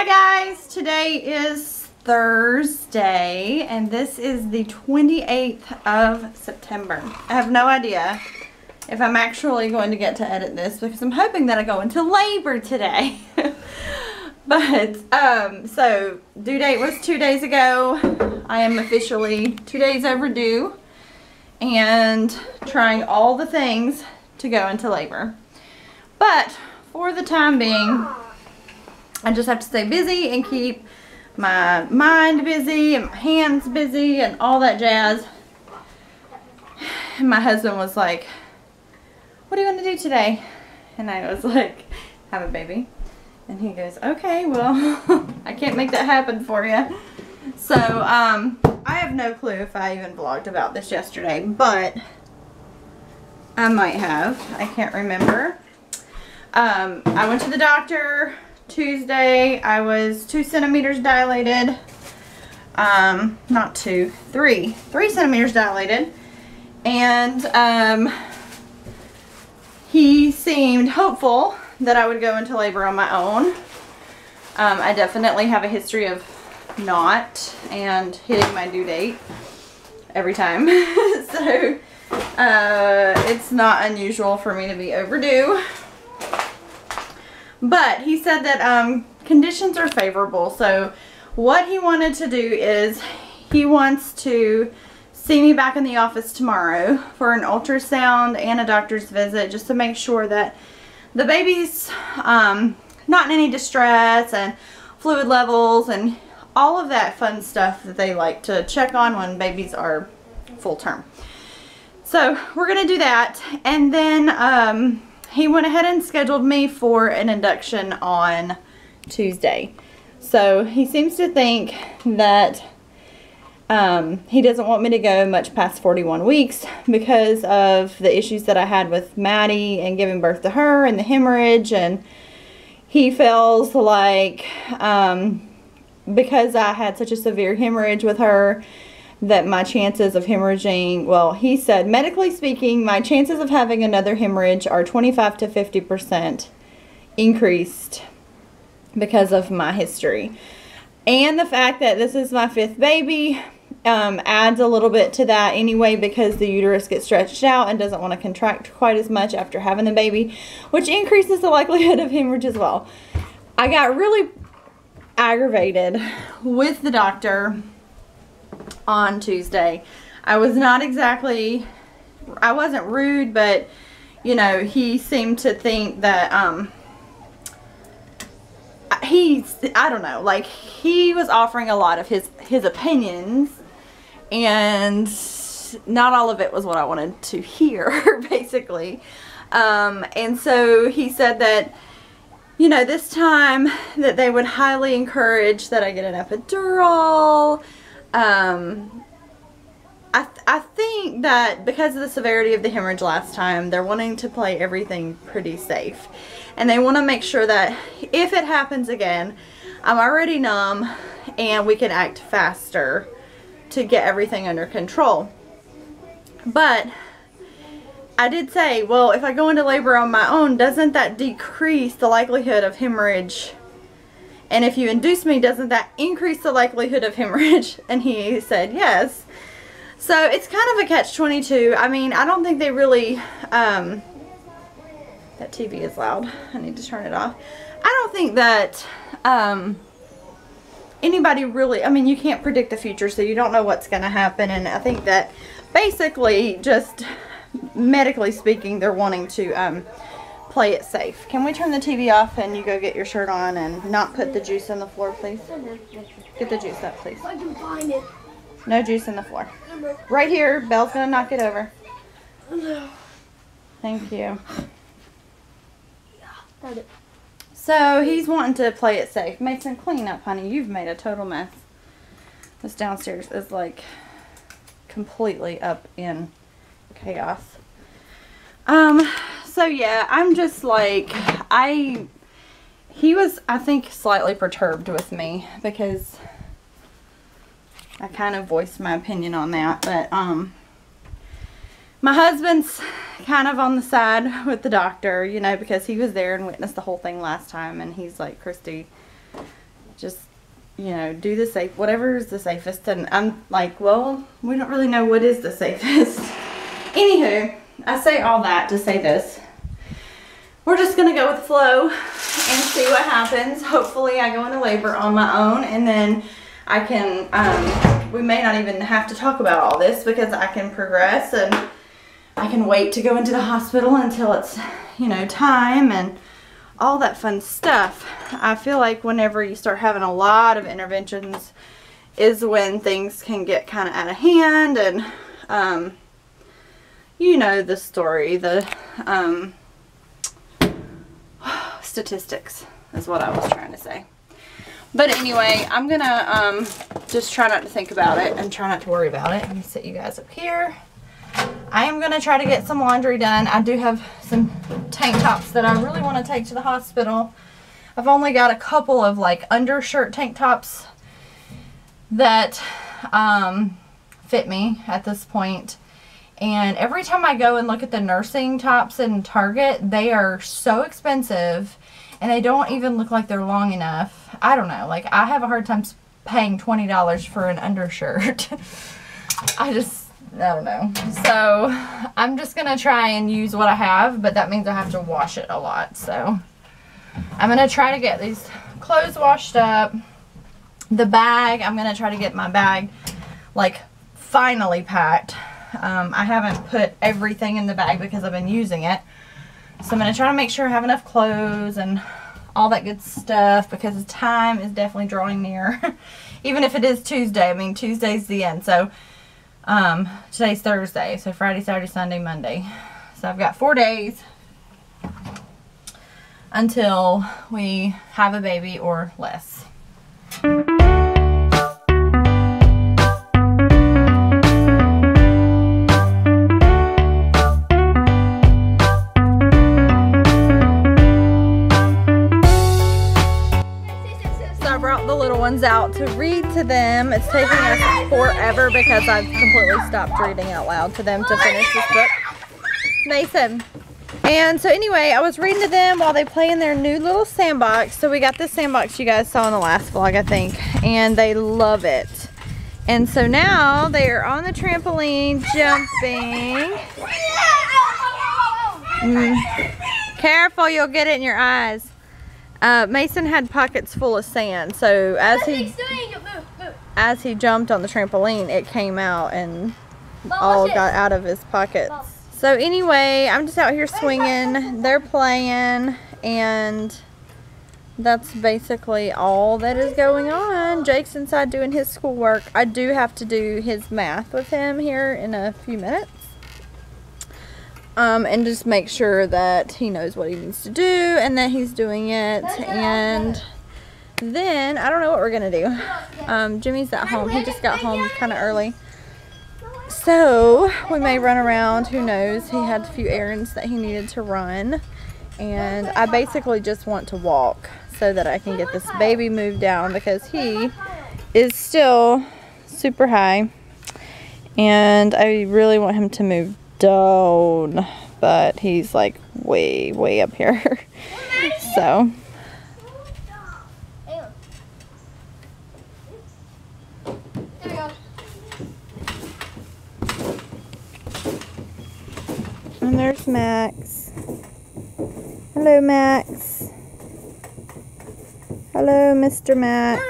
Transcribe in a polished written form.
Hi guys, today is Thursday and this is the 28th of September. I have no idea if I'm actually going to get to edit this because I'm hoping that I go into labor today. But so due date was 2 days ago. I am officially 2 days overdue and trying all the things to go into labor. But for the time being, I just have to stay busy and keep my mind busy and my hands busy and all that jazz. And my husband was like, what do you want to do today? And I was like, have a baby. And he goes, okay, well, I can't make that happen for you. So, I have no clue if I even vlogged about this yesterday, but I might have. I can't remember. I went to the doctor Tuesday. I was 2 centimeters dilated. Not 2, 3 centimeters dilated. And he seemed hopeful that I would go into labor on my own. I definitely have a history of not and hitting my due date every time. So it's not unusual for me to be overdue. But he said that conditions are favorable. So what he wanted to do is he wants to see me back in the office tomorrow for an ultrasound and a doctor's visit just to make sure that the baby's not in any distress and fluid levels and all of that fun stuff that they like to check on when babies are full term. So we're going to do that. And then he went ahead and scheduled me for an induction on Tuesday. So he seems to think that he doesn't want me to go much past 41 weeks because of the issues that I had with Maddie and giving birth to her and the hemorrhage. And he feels like because I had such a severe hemorrhage with her, that my chances of hemorrhaging, well, he said, medically speaking, my chances of having another hemorrhage are 25 to 50% increased because of my history. And the fact that this is my 5th baby adds a little bit to that anyway, because the uterus gets stretched out and doesn't want to contract quite as much after having the baby, which increases the likelihood of hemorrhage as well. I got really aggravated with the doctor on Tuesday. I was not exactly, I wasn't rude, but you know, he seemed to think that I don't know, like he was offering a lot of his opinions and not all of it was what I wanted to hear, basically. And so he said that, you know, this time that they would highly encourage that I get an epidural. I think that because of the severity of the hemorrhage last time, they're wanting to play everything pretty safe. And they want to make sure that if it happens again, I'm already numb and we can act faster to get everything under control. But I did say, well, if I go into labor on my own, doesn't that decrease the likelihood of hemorrhage? And if you induce me, doesn't that increase the likelihood of hemorrhage? And he said yes. So it's kind of a catch-22. I mean, I don't think they really, that TV is loud. I need to turn it off. I don't think that anybody really, I mean, you can't predict the future, so you don't know what's going to happen. And I think that basically, just medically speaking, they're wanting to play it safe. Can we turn the TV off and you go get your shirt on and not put the juice on the floor, please? Get the juice up, please. I can find it. No juice on the floor. Right here. Belle's gonna knock it over. Thank you. So he's wanting to play it safe. Mason, clean up, honey. You've made a total mess. This downstairs is like completely up in chaos. So yeah, I'm just like, he was, I think, slightly perturbed with me because I kind of voiced my opinion on that. But my husband's kind of on the side with the doctor, you know, because he was there and witnessed the whole thing last time. And he's like, Christy, just, you know, do the safe, whatever is the safest. And I'm like, well, we don't really know what is the safest. Anywho, I say all that to say this. We're just gonna go with the flow and see what happens. Hopefully I go into labor on my own, and then I can, we may not even have to talk about all this because I can progress and I can wait to go into the hospital until it's, you know, time and all that fun stuff. I feel like whenever you start having a lot of interventions is when things can get kind of out of hand, and you know the story, the statistics is what I was trying to say. But anyway, I'm gonna just try not to think about it and try not to worry about it. Let me sit you guys up here. I am going to try to get some laundry done. I do have some tank tops that I really want to take to the hospital. I've only got a couple of like undershirt tank tops that fit me at this point. And every time I go and look at the nursing tops in Target, they are so expensive and they don't even look like they're long enough. I don't know. Like, I have a hard time paying $20 for an undershirt. I don't know. So I'm just gonna try and use what I have, but that means I have to wash it a lot. So I'm gonna try to get these clothes washed up. The bag, I'm gonna try to get my bag like finally packed. I haven't put everything in the bag because I've been using it. So I'm gonna try to make sure I have enough clothes and all that good stuff, because the time is definitely drawing near. Even if it is Tuesday, I mean, Tuesday's the end. So today's Thursday, so Friday, Saturday, Sunday, Monday. So I've got 4 days until we have a baby or less. Out to read to them. It's taking us forever because I've completely stopped reading out loud to them to finish this book. Mason. And so anyway, I was reading to them while they play in their new little sandbox. So we got this sandbox you guys saw in the last vlog, I think, and they love it. And so now they're on the trampoline jumping. Careful, you'll get it in your eyes. Mason had pockets full of sand, so as he jumped on the trampoline, it came out and all got out of his pockets. So anyway, I'm just out here swinging, they're playing, and that's basically all that is going on. Jake's inside doing his schoolwork. I do have to do his math with him here in a few minutes. And just make sure that he knows what he needs to do and that he's doing it. And then I don't know what we're gonna do. Jimmy's at home. He just got home kind of early, so we may run around. Who knows? He had a few errands that he needed to run, and I basically just want to walk so that I can get this baby moved down, because he is still super high and I really want him to move down, but he's like way up here. So and there's Max. Hello, Max. Hello, Mr. Max.